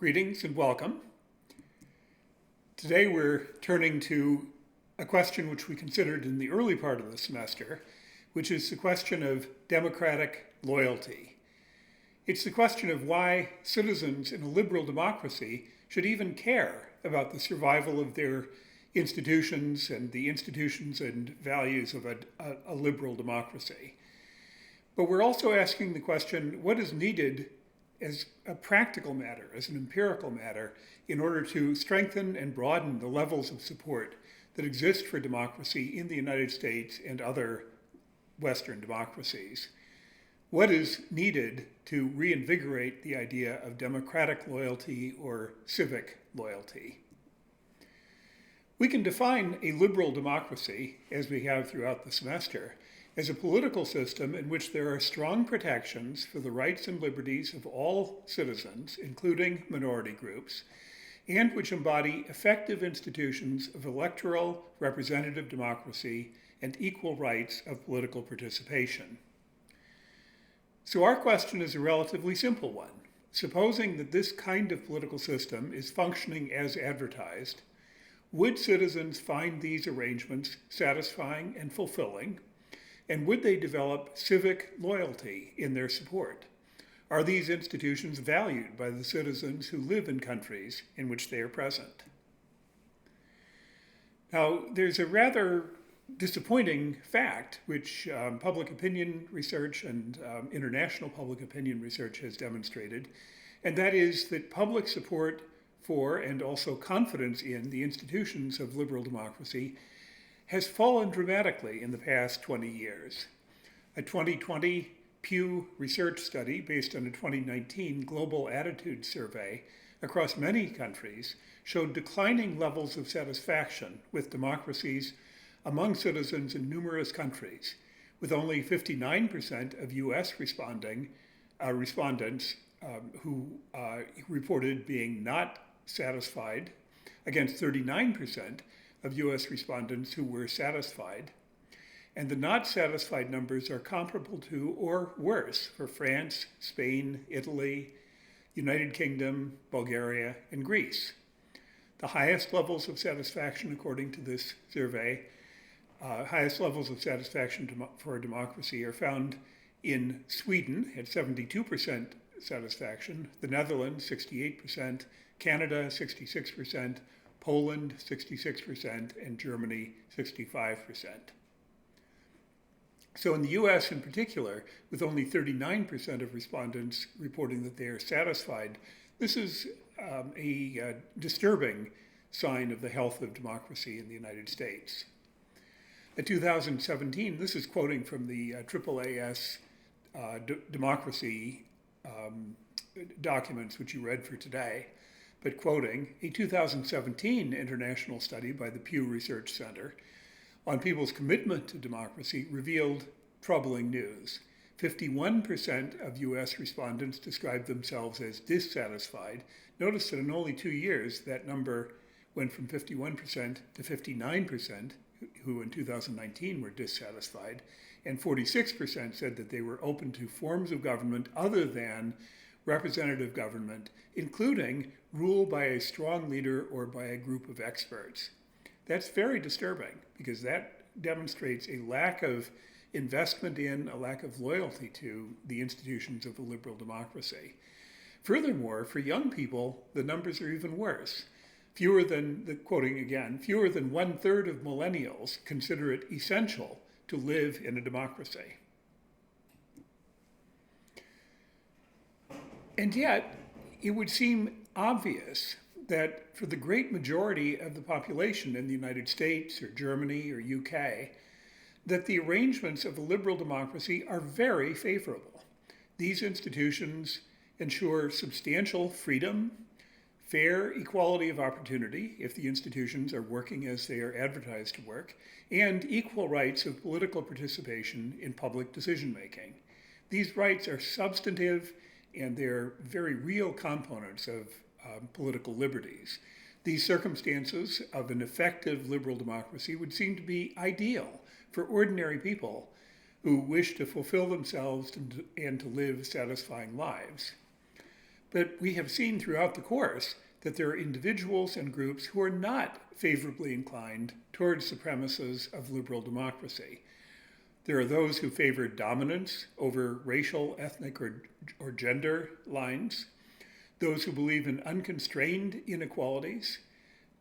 Greetings and welcome. Today we're turning to a question which we considered in the early part of the semester, which is the question of democratic loyalty. It's the question of why citizens in a liberal democracy should even care about the survival of their institutions and the institutions and values of a liberal democracy. But we're also asking the question, what is needed as a practical matter, as an empirical matter, in order to strengthen and broaden the levels of support that exist for democracy in the United States and other Western democracies? What is needed to reinvigorate the idea of democratic loyalty or civic loyalty? We can define a liberal democracy, as we have throughout the semester, as a political system in which there are strong protections for the rights and liberties of all citizens, including minority groups, and which embody effective institutions of electoral representative democracy and equal rights of political participation. So our question is a relatively simple one. Supposing that this kind of political system is functioning as advertised, would citizens find these arrangements satisfying and fulfilling? And would they develop civic loyalty in their support? Are these institutions valued by the citizens who live in countries in which they are present? Now, there's a rather disappointing fact, which public opinion research and international public opinion research has demonstrated, and that is that public support for and also confidence in the institutions of liberal democracy has fallen dramatically in the past 20 years. A 2020 Pew Research study based on a 2019 Global Attitude Survey across many countries showed declining levels of satisfaction with democracies among citizens in numerous countries, with only 59% of US respondents who reported being not satisfied, against 39% of US respondents who were satisfied. And the not satisfied numbers are comparable to or worse for France, Spain, Italy, United Kingdom, Bulgaria, and Greece. The highest levels of satisfaction, according to this survey, highest levels of satisfaction for democracy are found in Sweden at 72% satisfaction, the Netherlands 68%, Canada 66%, Poland 66%, and Germany 65%. So in the US in particular, with only 39% of respondents reporting that they are satisfied, this is a disturbing sign of the health of democracy in the United States. In 2017, this is quoting from the AAAS democracy documents, which you read for today, but quoting, a 2017 international study by the Pew Research Center on people's commitment to democracy revealed troubling news. 51% of US respondents described themselves as dissatisfied. Notice that in only 2 years, that number went from 51% to 59%, who in 2019 were dissatisfied, and 46% said that they were open to forms of government other than representative government, including rule by a strong leader or by a group of experts. That's very disturbing because that demonstrates a lack of investment in, a lack of loyalty to the institutions of a liberal democracy. Furthermore, for young people, the numbers are even worse. Quoting again, fewer than 1/3 of millennials consider it essential to live in a democracy. And yet, it would seem obvious that for the great majority of the population in the United States or Germany or UK, that the arrangements of a liberal democracy are very favorable. These institutions ensure substantial freedom, fair equality of opportunity if the institutions are working as they are advertised to work, and equal rights of political participation in public decision-making. These rights are substantive and they're very real components of political liberties. These circumstances of an effective liberal democracy would seem to be ideal for ordinary people who wish to fulfill themselves and to live satisfying lives. But we have seen throughout the course that there are individuals and groups who are not favorably inclined towards the premises of liberal democracy. There are those who favor dominance over racial, ethnic, or gender lines, those who believe in unconstrained inequalities,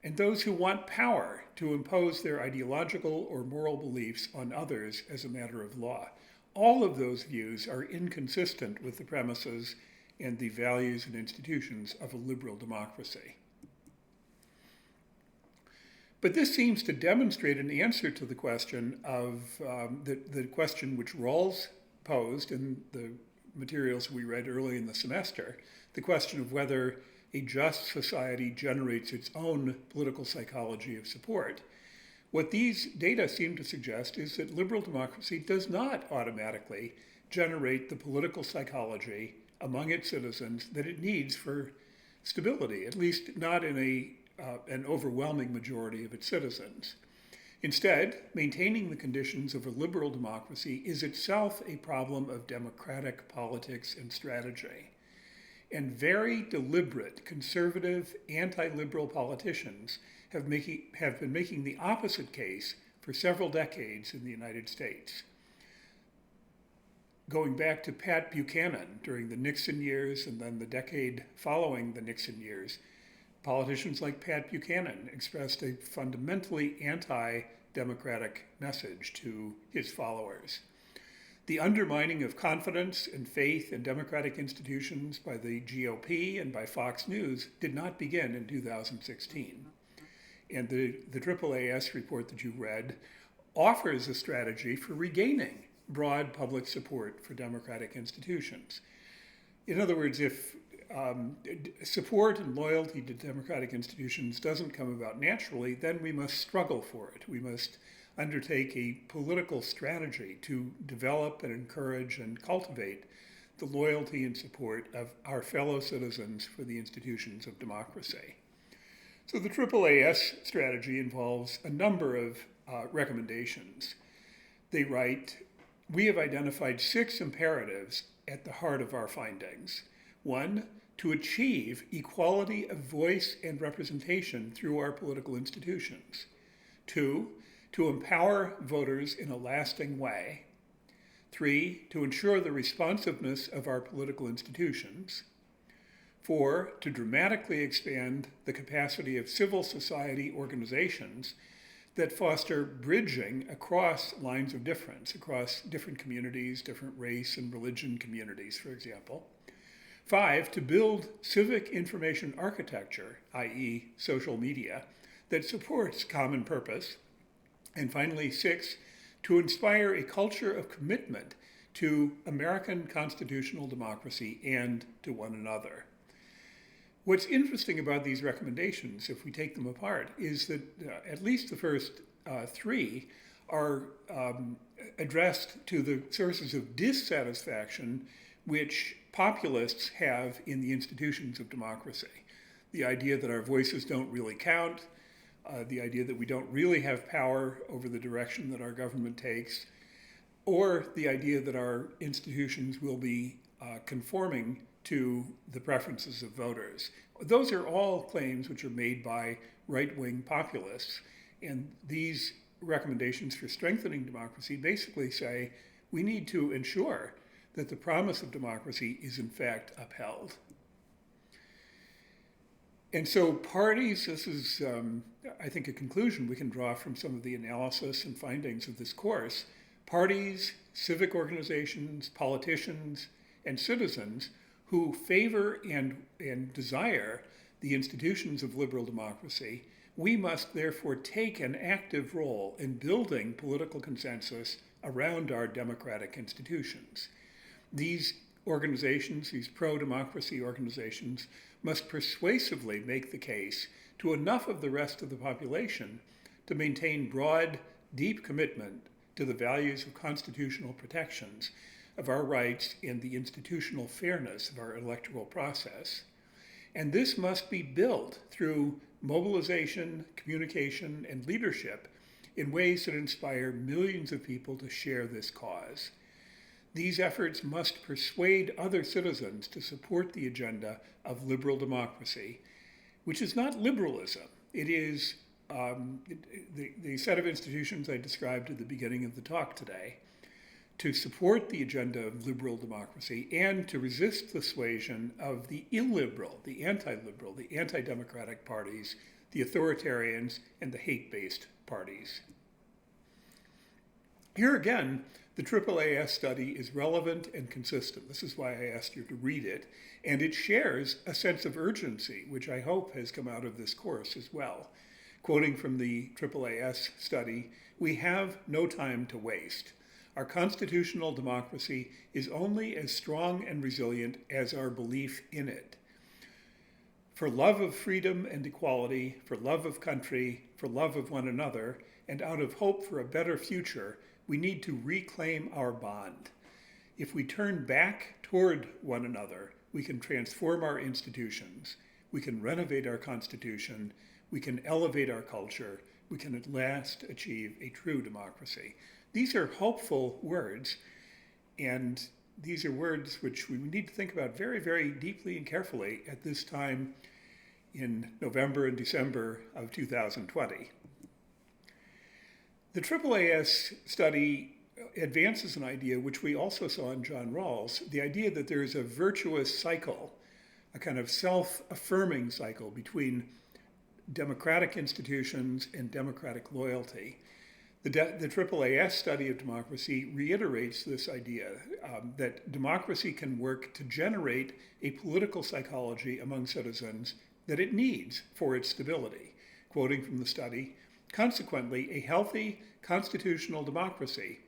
and those who want power to impose their ideological or moral beliefs on others as a matter of law. All of those views are inconsistent with the premises and the values and institutions of a liberal democracy. But this seems to demonstrate an answer to the question of the question which Rawls posed in the materials we read early in the semester, the question of whether a just society generates its own political psychology of support. What these data seem to suggest is that liberal democracy does not automatically generate the political psychology among its citizens that it needs for stability, at least not in an overwhelming majority of its citizens. Instead, maintaining the conditions of a liberal democracy is itself a problem of democratic politics and strategy. And very deliberate, conservative, anti-liberal politicians have been making the opposite case for several decades in the United States. Going back to Pat Buchanan during the Nixon years and then the decade following the Nixon years, politicians like Pat Buchanan expressed a fundamentally anti-democratic message to his followers. The undermining of confidence and faith in democratic institutions by the GOP and by Fox News did not begin in 2016. And the AAAS report that you read offers a strategy for regaining broad public support for democratic institutions. In other words, if support and loyalty to democratic institutions doesn't come about naturally, then we must struggle for it. We must undertake a political strategy to develop and encourage and cultivate the loyalty and support of our fellow citizens for the institutions of democracy. So the AAAS strategy involves a number of recommendations. They write, we have identified 6 imperatives at the heart of our findings. 1, to achieve equality of voice and representation through our political institutions. 2, to empower voters in a lasting way. 3, to ensure the responsiveness of our political institutions. 4, to dramatically expand the capacity of civil society organizations that foster bridging across lines of difference, across different communities, different race and religion communities, for example. 5, to build civic information architecture, i.e. social media, that supports common purpose. And finally, 6, to inspire a culture of commitment to American constitutional democracy and to one another. What's interesting about these recommendations, if we take them apart, is that at least the first 3 are addressed to the sources of dissatisfaction which populists have in the institutions of democracy. The idea that our voices don't really count, the idea that we don't really have power over the direction that our government takes, or the idea that our institutions will be conforming to the preferences of voters. Those are all claims which are made by right-wing populists, and these recommendations for strengthening democracy basically say we need to ensure that the promise of democracy is in fact upheld. And so parties, this is, I think, a conclusion we can draw from some of the analysis and findings of this course. Parties, civic organizations, politicians, and citizens who favor and desire the institutions of liberal democracy, we must therefore take an active role in building political consensus around our democratic institutions. These organizations, these pro-democracy organizations, must persuasively make the case to enough of the rest of the population to maintain broad, deep commitment to the values of constitutional protections of our rights and the institutional fairness of our electoral process. And this must be built through mobilization, communication, and leadership in ways that inspire millions of people to share this cause. These efforts must persuade other citizens to support the agenda of liberal democracy, which is not liberalism. It is the set of institutions I described at the beginning of the talk today, to support the agenda of liberal democracy and to resist the suasion of the illiberal, the anti-liberal, the anti-democratic parties, the authoritarians, and the hate-based parties. Here again, the AAAS study is relevant and consistent. This is why I asked you to read it. And it shares a sense of urgency, which I hope has come out of this course as well. Quoting from the AAAS study, "We have no time to waste. Our constitutional democracy is only as strong and resilient as our belief in it. For love of freedom and equality, for love of country, for love of one another, and out of hope for a better future, we need to reclaim our bond. If we turn back toward one another, we can transform our institutions, we can renovate our Constitution, we can elevate our culture, we can at last achieve a true democracy." These are hopeful words, and these are words which we need to think about very, very deeply and carefully at this time in November and December of 2020. The AAAS study advances an idea which we also saw in John Rawls, the idea that there is a virtuous cycle, a kind of self-affirming cycle between democratic institutions and democratic loyalty. The AAAS study of democracy reiterates this idea that democracy can work to generate a political psychology among citizens that it needs for its stability. Quoting from the study, "Consequently, a healthy constitutional democracy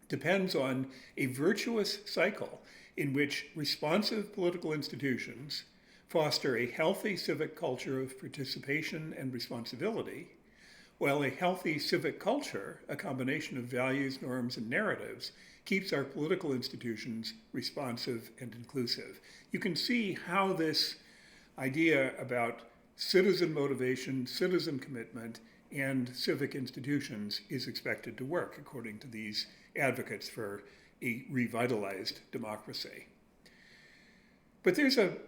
depends on a virtuous cycle in which responsive political institutions foster a healthy civic culture of participation and responsibility, while a healthy civic culture, a combination of values, norms, and narratives, keeps our political institutions responsive and inclusive." You can see how this idea about citizen motivation, citizen commitment, and civic institutions is expected to work, according to these advocates for a revitalized democracy. But there's an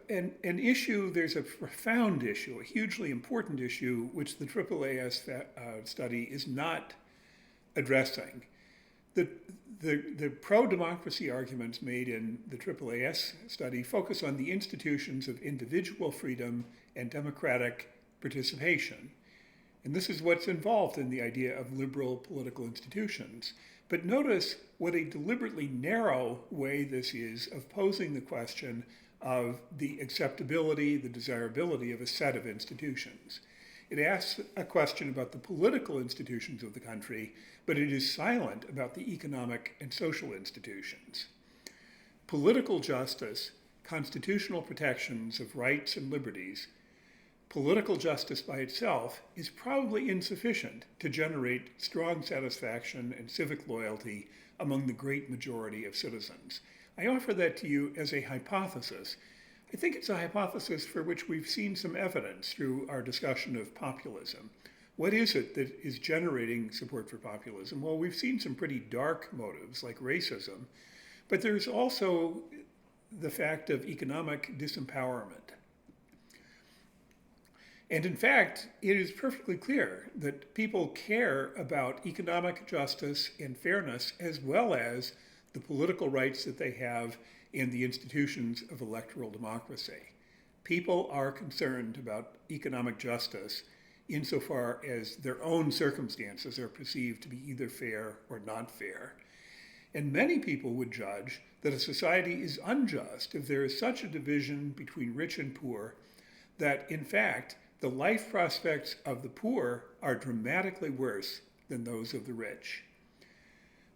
issue, there's a profound issue, a hugely important issue, which the AAAS study is not addressing. The pro-democracy arguments made in the AAAS study focus on the institutions of individual freedom and democratic participation. And this is what's involved in the idea of liberal political institutions. But notice what a deliberately narrow way this is of posing the question of the acceptability, the desirability of a set of institutions. It asks a question about the political institutions of the country, but it is silent about the economic and social institutions. Political justice, constitutional protections of rights and liberties, political justice by itself is probably insufficient to generate strong satisfaction and civic loyalty among the great majority of citizens. I offer that to you as a hypothesis. I think it's a hypothesis for which we've seen some evidence through our discussion of populism. What is it that is generating support for populism? Well, we've seen some pretty dark motives like racism, but there's also the fact of economic disempowerment. And in fact, it is perfectly clear that people care about economic justice and fairness as well as the political rights that they have in the institutions of electoral democracy. People are concerned about economic justice insofar as their own circumstances are perceived to be either fair or not fair. And many people would judge that a society is unjust if there is such a division between rich and poor that, in fact, the life prospects of the poor are dramatically worse than those of the rich.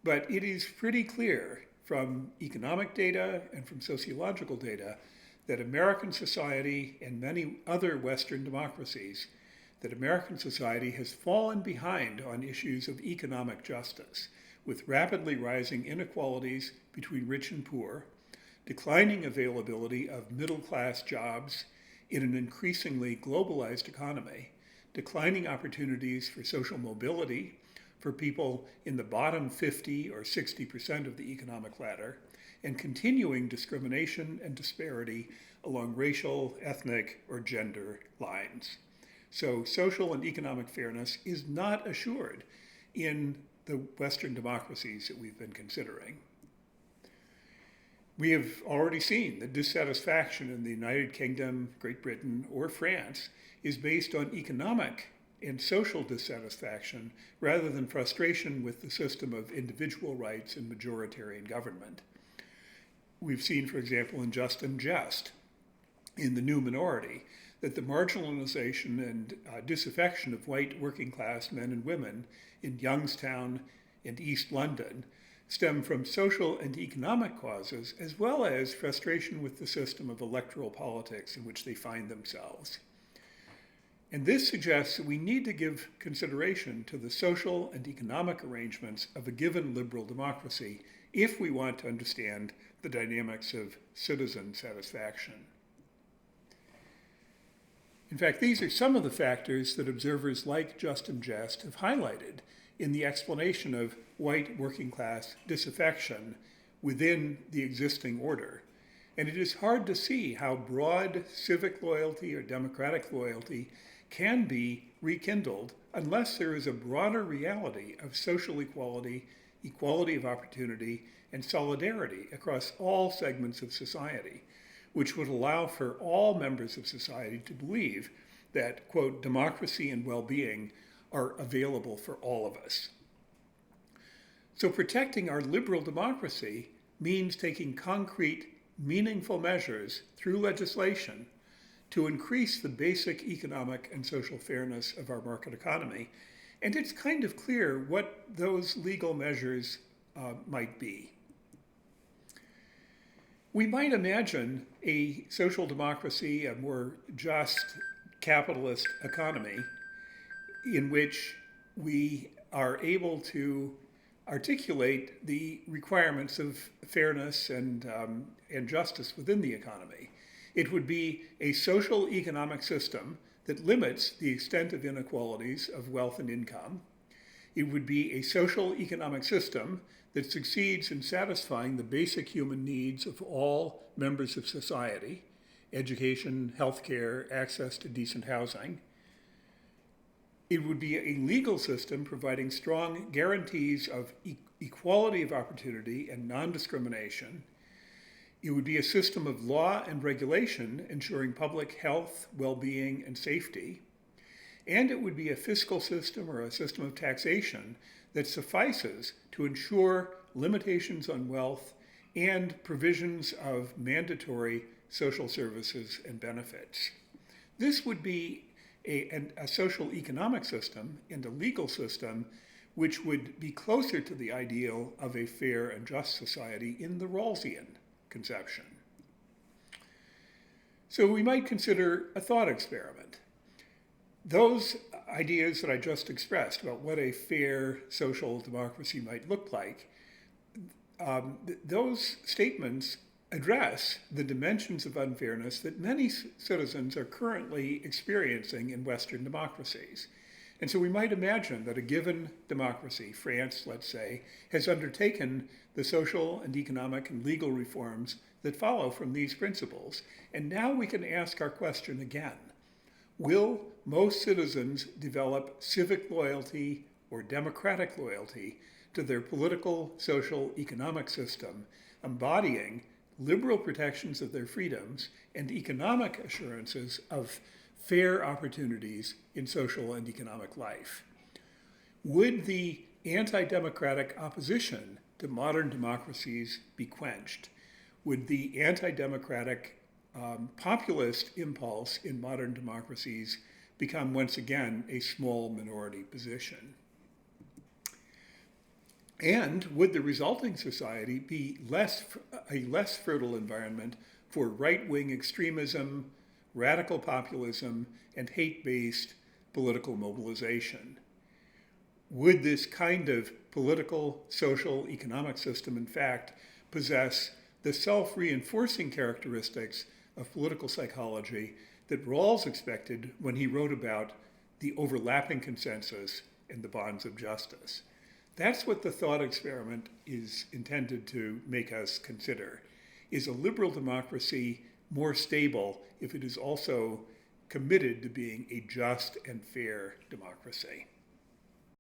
But it is pretty clear from economic data and from sociological data that American society and many other Western democracies, that American society has fallen behind on issues of economic justice, with rapidly rising inequalities between rich and poor, declining availability of middle-class jobs in an increasingly globalized economy, declining opportunities for social mobility, for people in the bottom 50 or 60% of the economic ladder, and continuing discrimination and disparity along racial, ethnic, or gender lines. So social and economic fairness is not assured in the Western democracies that we've been considering. We have already seen that dissatisfaction in the United Kingdom, Great Britain, or France is based on economic and social dissatisfaction rather than frustration with the system of individual rights and majoritarian government. We've seen, for example, in Just and Just, in The New Minority, that the marginalization and disaffection of white working class men and women in Youngstown and East London stem from social and economic causes, as well as frustration with the system of electoral politics in which they find themselves. And this suggests that we need to give consideration to the social and economic arrangements of a given liberal democracy if we want to understand the dynamics of citizen satisfaction. In fact, these are some of the factors that observers like Just and Jest have highlighted in the explanation of white working class disaffection within the existing order. And it is hard to see how broad civic loyalty or democratic loyalty can be rekindled unless there is a broader reality of social equality, equality of opportunity, and solidarity across all segments of society, which would allow for all members of society to believe that, quote, democracy and well-being are available for all of us. So protecting our liberal democracy means taking concrete, meaningful measures through legislation to increase the basic economic and social fairness of our market economy. And it's kind of clear what those legal measures might be. We might imagine a social democracy, a more just capitalist economy in which we are able to articulate the requirements of fairness and justice within the economy. It would be a social economic system that limits the extent of inequalities of wealth and income. It would be a social economic system that succeeds in satisfying the basic human needs of all members of society: education, healthcare, access to decent housing. It would be a legal system providing strong guarantees of equality of opportunity and non-discrimination. It would be a system of law and regulation ensuring public health, well-being, and safety. And it would be a fiscal system or a system of taxation that suffices to ensure limitations on wealth and provisions of mandatory social services and benefits. This would be a social economic system and a legal system which would be closer to the ideal of a fair and just society in the Rawlsian conception. So we might consider a thought experiment. Those ideas that I just expressed about what a fair social democracy might look like, those statements address the dimensions of unfairness that many citizens are currently experiencing in Western democracies. And so we might imagine that a given democracy, France, let's say, has undertaken the social and economic and legal reforms that follow from these principles. And now we can ask our question again. Will most citizens develop civic loyalty or democratic loyalty to their political, social, economic system, embodying liberal protections of their freedoms and economic assurances of fair opportunities in social and economic life? Would the anti-democratic opposition to modern democracies be quenched? Would the anti-democratic populist impulse in modern democracies become once again a small minority position? And would the resulting society be a less fertile environment for right-wing extremism, radical populism, and hate-based political mobilization? Would this kind of political, social, economic system, in fact, possess the self-reinforcing characteristics of political psychology that Rawls expected when he wrote about the overlapping consensus and the bonds of justice? That's what the thought experiment is intended to make us consider. Is a liberal democracy more stable if it is also committed to being a just and fair democracy?